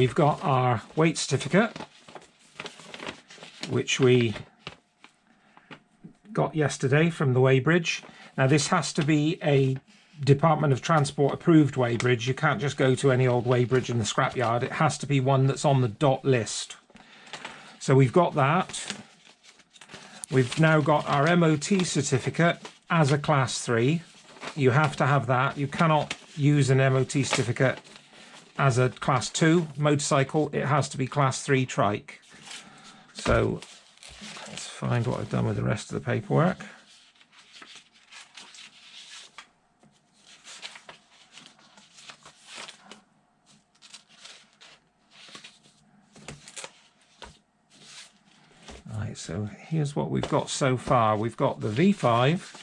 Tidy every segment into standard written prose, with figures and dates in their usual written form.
we've got our weight certificate, which we got yesterday from the weighbridge. Now this has to be a Department of Transport approved weighbridge. You can't just go to any old weighbridge in the scrapyard. It has to be one that's on the DOT list. So we've got that. We've now got our MOT certificate as a class 3. You have to have that. You cannot use an MOT certificate as a class 2 motorcycle. It has to be class 3 trike. So let's find what I've done with the rest of the paperwork. Right, so here's what we've got so far. We've got the V5,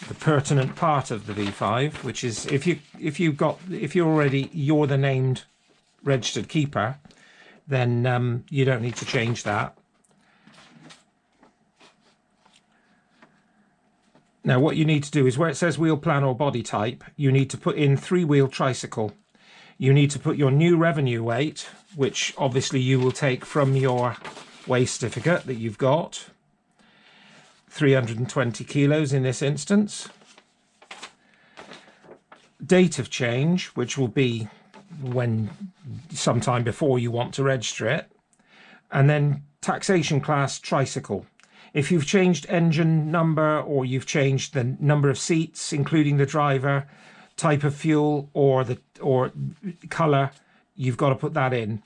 the pertinent part of the V5, which is if you're the named registered keeper, then you don't need to change that. Now what you need to do is where it says wheel plan or body type, you need to put in 3-wheel tricycle. You need to put your new revenue weight, which obviously you will take from your weigh certificate that you've got, 320 kilos in this instance. Date of change, which will be when sometime before you want to register it, and then taxation class tricycle. If you've changed engine number or you've changed the number of seats, including the driver, type of fuel or color, you've got to put that in.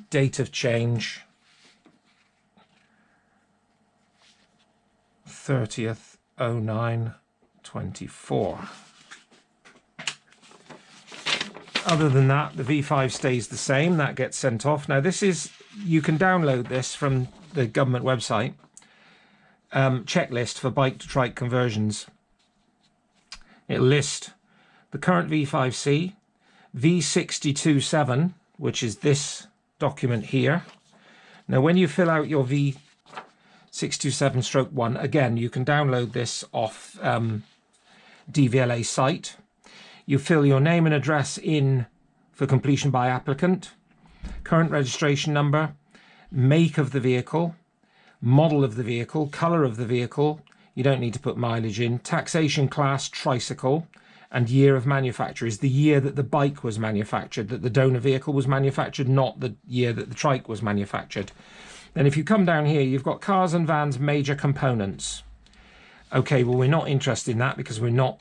Date of change 30/09/24. Other than that, the V5 stays the same. That gets sent off. Now this is, you can download this from the government website, checklist for bike to trike conversions. It'll list the current V5C, V627, which is this document here. Now when you fill out your V627/1, again you can download this off DVLA site. You fill your name and address in for completion by applicant, current registration number, make of the vehicle, model of the vehicle, colour of the vehicle, you don't need to put mileage in, taxation class tricycle, and year of manufacture is the year that the bike was manufactured, that the donor vehicle was manufactured, not the year that the trike was manufactured. Then if you come down here, you've got cars and vans major components. Okay, well, we're not interested in that because we're not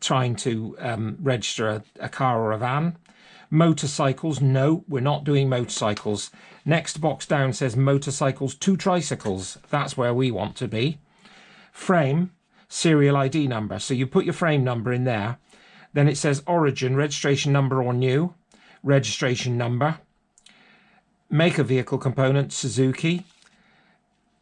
trying to register a car or a van. Motorcycles, no, we're not doing motorcycles. Next box down says motorcycles to tricycles. That's where we want to be. Frame, serial ID number. So you put your frame number in there. Then it says origin, registration number or new, registration number. Make a vehicle component, Suzuki.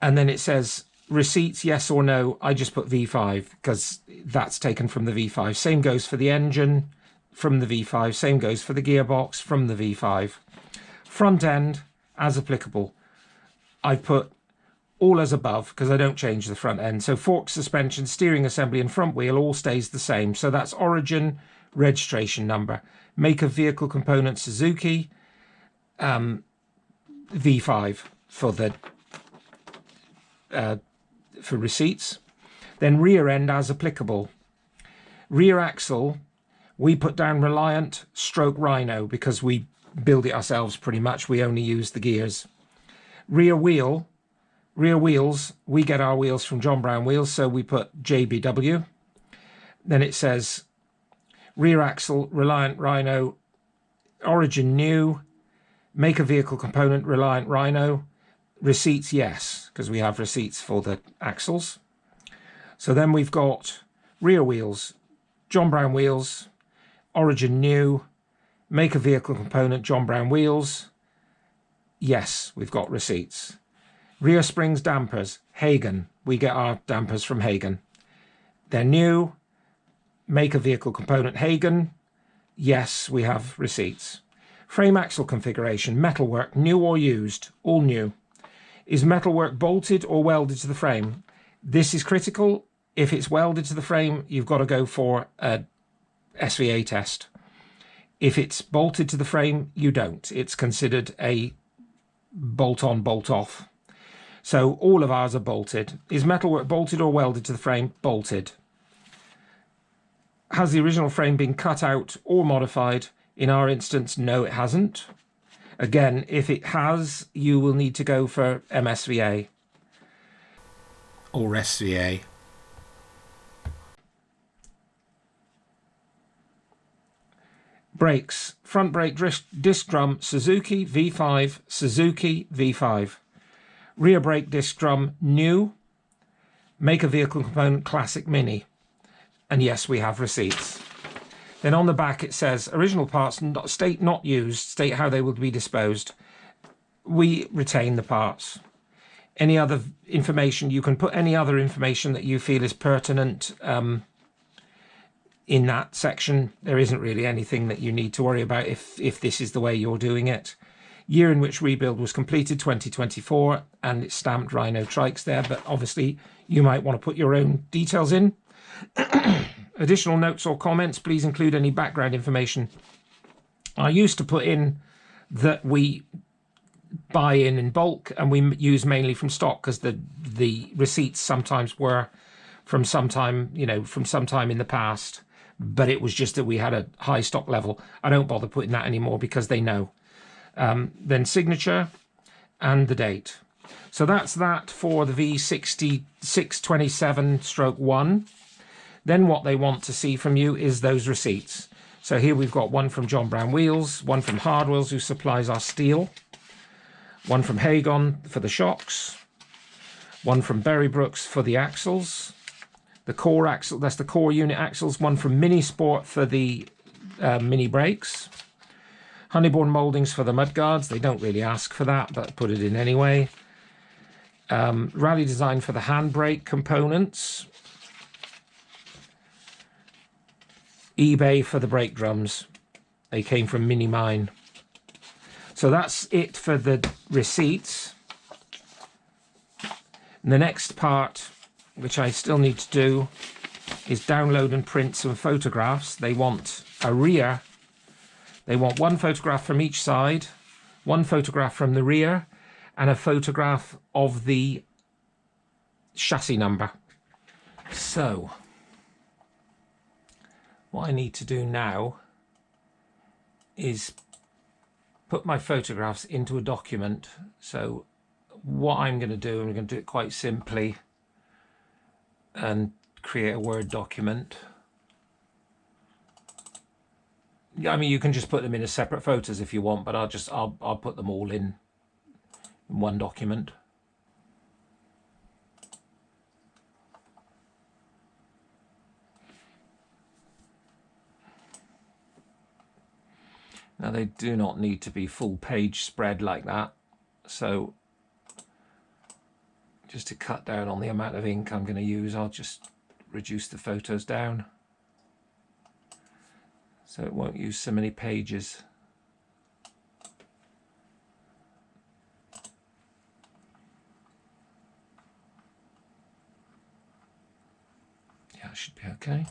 And then it says receipts, yes or no. I just put V5 because that's taken from the V5. Same goes for the engine, from the V5. Same goes for the gearbox, from the V5. Front end, as applicable. I've put all as above because I don't change the front end. So fork suspension, steering assembly and front wheel all stays the same. So that's origin, registration number. Make of vehicle component, Suzuki. V5 for the for receipts. Then rear end as applicable. Rear axle, we put down Reliant stroke Rhino because we build it ourselves pretty much. We only use the gears. Rear wheels, we get our wheels from John Brown Wheels, so we put JBW. Then it says rear axle, Reliant Rhino, origin new, make a vehicle component, Reliant Rhino, receipts, yes, because we have receipts for the axles. So then we've got rear wheels, John Brown Wheels, origin new, make a vehicle component, John Brown Wheels, yes, we've got receipts. Rear springs, dampers, Hagen, we get our dampers from Hagen. They're new, make a vehicle component, Hagen, yes, we have receipts. Frame axle configuration, metalwork, new or used, all new. Is metalwork bolted or welded to the frame? This is critical. If it's welded to the frame, you've got to go for a SVA test. If it's bolted to the frame, you don't. It's considered a bolt-on, bolt-off. So all of ours are bolted. Is metalwork bolted or welded to the frame? Bolted. Has the original frame been cut out or modified? In our instance, no, it hasn't. Again, if it has, you will need to go for MSVA or SVA. Brakes. Front brake disc drum Suzuki V5, Suzuki V5. Rear brake disc drum new. Make a vehicle component classic mini. And yes, we have receipts. Then on the back it says original parts state not used, state how they will be disposed. We retain the parts. Any other information, you can put any other information that you feel is pertinent in that section. There isn't really anything that you need to worry about if this is the way you're doing it. Year in which rebuild was completed, 2024, and it's stamped Rhino Trikes there, but obviously you might want to put your own details in. Additional notes or comments, please include any background information. I used to put in that we buy in bulk and we use mainly from stock, because the receipts sometimes were from sometime, from sometime in the past, but it was just that we had a high stock level. I don't bother putting that anymore because they know. Then signature and the date. So that's that for the V6627/1. Then what they want to see from you is those receipts. So here we've got one from John Brown Wheels, one from Hardwells, who supplies our steel, one from Hagon for the shocks, one from Berry Brooks for the axles, the core axle, that's the core unit axles, one from Mini Sport for the mini brakes, Honeyborn Mouldings for the mudguards. They don't really ask for that, but put it in anyway. Rally Design for the handbrake components. eBay for the brake drums. They came from Mini Mine. So that's it for the receipts. And the next part, which I still need to do, is download and print some photographs. They want a rear. They want one photograph from each side, one photograph from the rear, and a photograph of the chassis number. So what I need to do now is put my photographs into a document. So what I'm going to do, I'm going to do it quite simply and create a Word document. I mean, you can just put them in as separate photos if you want, but I'll put them all in one document. Now they do not need to be full page spread like that, so just to cut down on the amount of ink I'm going to use, I'll just reduce the photos down so it won't use so many pages. Yeah, it should be okay.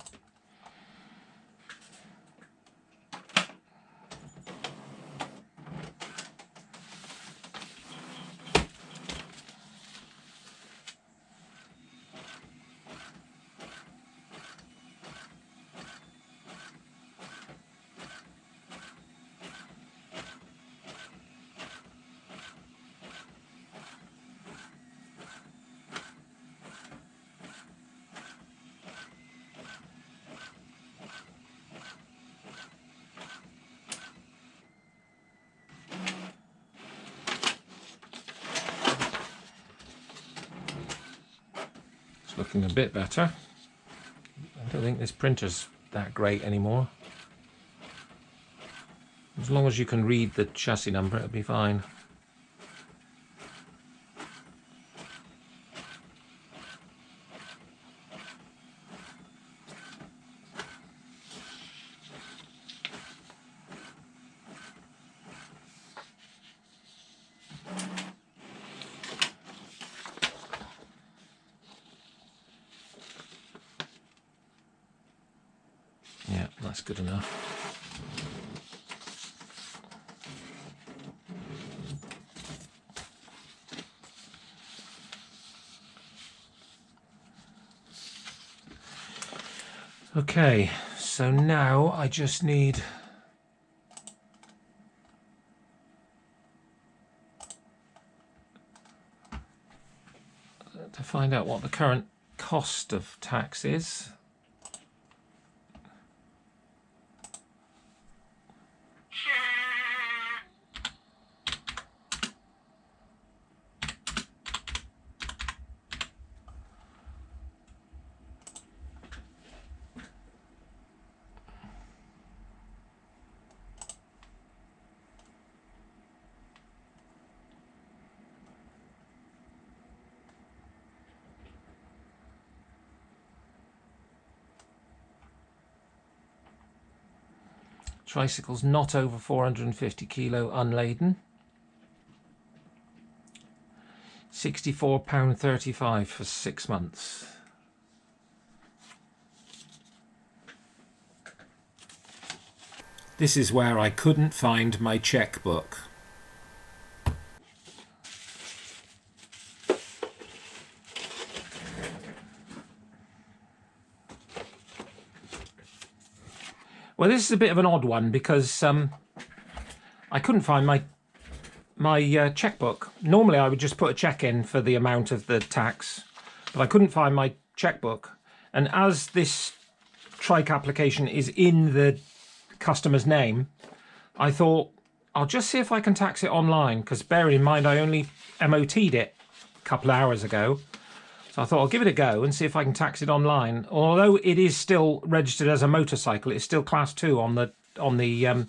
Looking a bit better. I don't think this printer's that great anymore. As long as you can read the chassis number, it'll be fine. Yeah, that's good enough. Okay, so now I just need to find out what the current cost of tax is. Tricycles not over 450 kilo unladen. £64.35 for 6 months. This is where I couldn't find my checkbook. Well, this is a bit of an odd one because I couldn't find my checkbook. Normally I would just put a check in for the amount of the tax, but I couldn't find my checkbook. And as this trike application is in the customer's name, I thought I'll just see if I can tax it online, because bearing in mind I only MOT'd it a couple of hours ago. So I thought I'll give it a go and see if I can tax it online. Although it is still registered as a motorcycle, it's still class 2 on the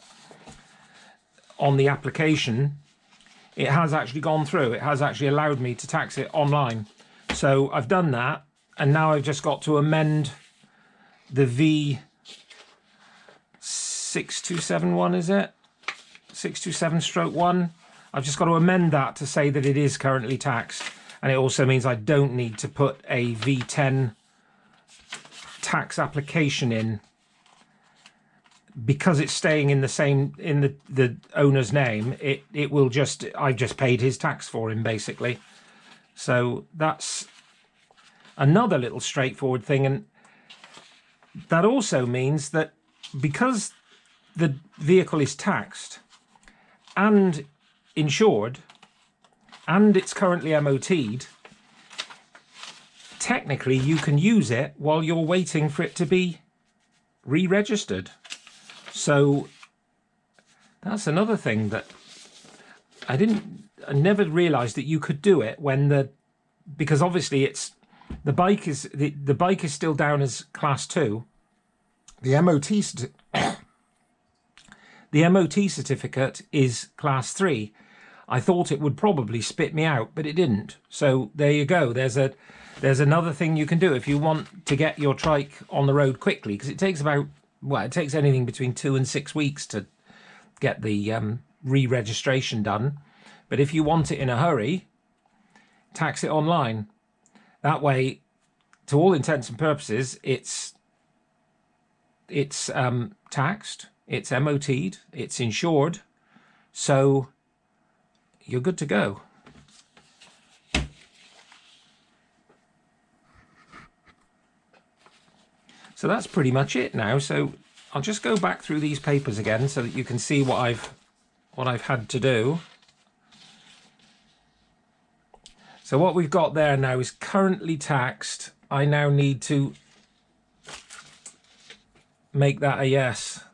application. It has actually gone through. It has actually allowed me to tax it online. So I've done that, and now I've just got to amend the V6271, is it? 627/1. I've just got to amend that to say that it is currently taxed. And it also means I don't need to put a V10 tax application in, because it's staying in the same, in the owner's name. It will just, I've just paid his tax for him basically. So that's another little straightforward thing. And that also means that because the vehicle is taxed and insured, and it's currently MOT'd, technically you can use it while you're waiting for it to be re-registered. So that's another thing that I never realized that you could do it when because obviously it's the bike is still down as class 2. The MOT certificate is class 3. I thought it would probably spit me out, but it didn't. So there you go. There's another thing you can do if you want to get your trike on the road quickly, because it takes about, well, it takes anything between 2 and 6 weeks to get the re-registration done. But if you want it in a hurry, tax it online. That way, to all intents and purposes, it's taxed, it's MOT'd, it's insured, so you're good to go. So that's pretty much it now. So I'll just go back through these papers again so that you can see what I've had to do. So what we've got there now is currently taxed. I now need to make that a yes.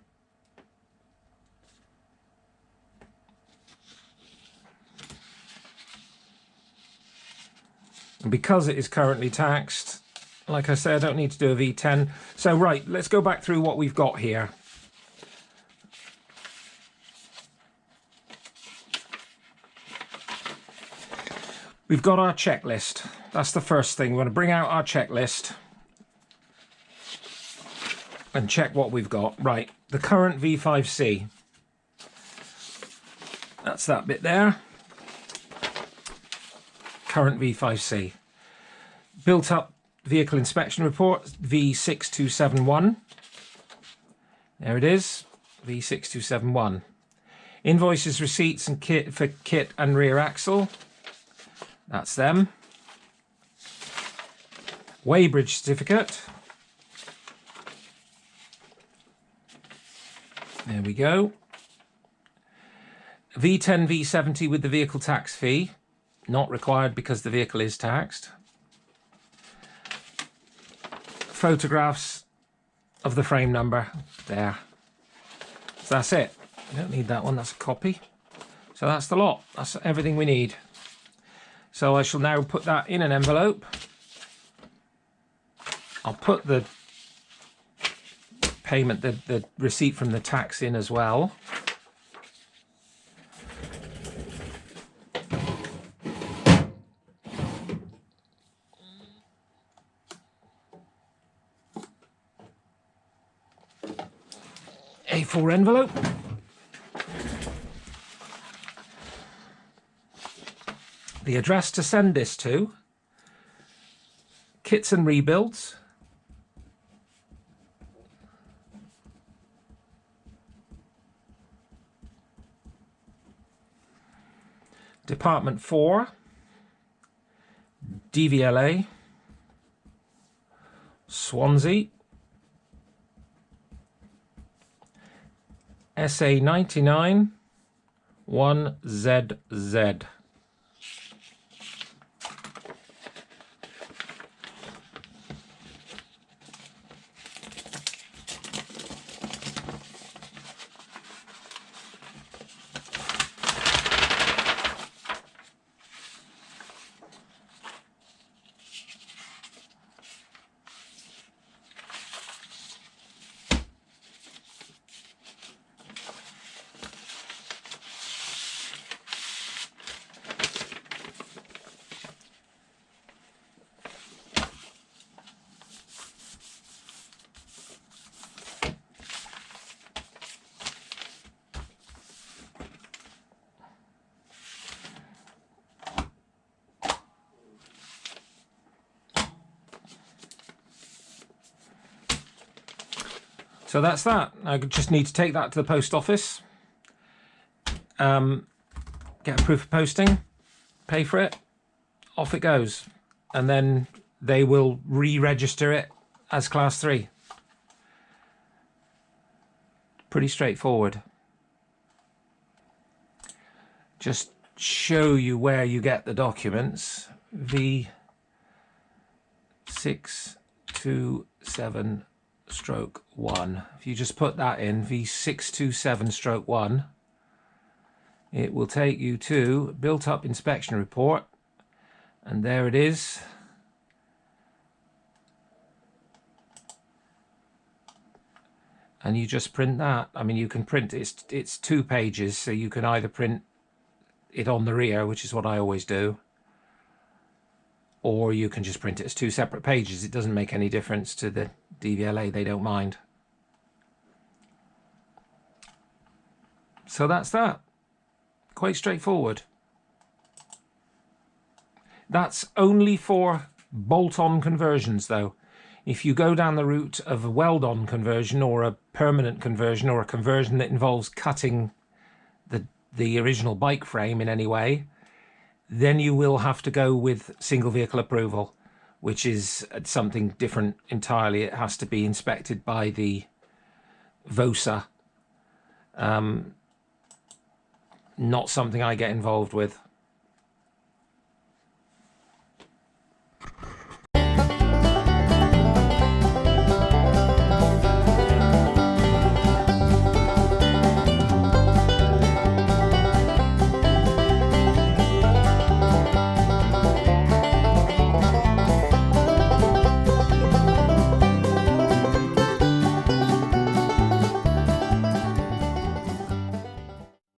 And because it is currently taxed, like I say, I don't need to do a V10. So right, let's go back through what we've got here. We've got our checklist. That's the first thing. We're going to bring out our checklist and check what we've got. Right, the current V5C. That's that bit there. Current V5C. Built up vehicle inspection report, V6271. There it is, V6271. Invoices, receipts and kit for kit and rear axle. That's them. Weighbridge certificate. There we go. V10, V70 with the vehicle tax fee. Not required because the vehicle is taxed. Photographs of the frame number. There. So that's it. You don't need that one, that's a copy. So that's the lot. That's everything we need. So I shall now put that in an envelope. I'll put the payment, the receipt from the tax in as well. A4 envelope. The address to send this to: Kits and Rebuilds, Department 4, DVLA, Swansea, SA 99 1ZZ. So that's that. I just need to take that to the post office, get a proof of posting, pay for it, off it goes. And then they will re-register it as Class 3. Pretty straightforward. Just show you where you get the documents. V627 stroke 1. If you just put that in, V627 stroke 1, it will take you to built up inspection report, and there it is. And you just print that. I mean, you can print it's 2 pages, so you can either print it on the rear, which is what I always do, or you can just print it as 2 separate pages. It doesn't make any difference to the DVLA, they don't mind. So that's that. Quite straightforward. That's only for bolt-on conversions though. If you go down the route of a weld-on conversion or a permanent conversion or a conversion that involves cutting the original bike frame in any way, then you will have to go with single vehicle approval, which is something different entirely. It has to be inspected by the VOSA. Not something I get involved with.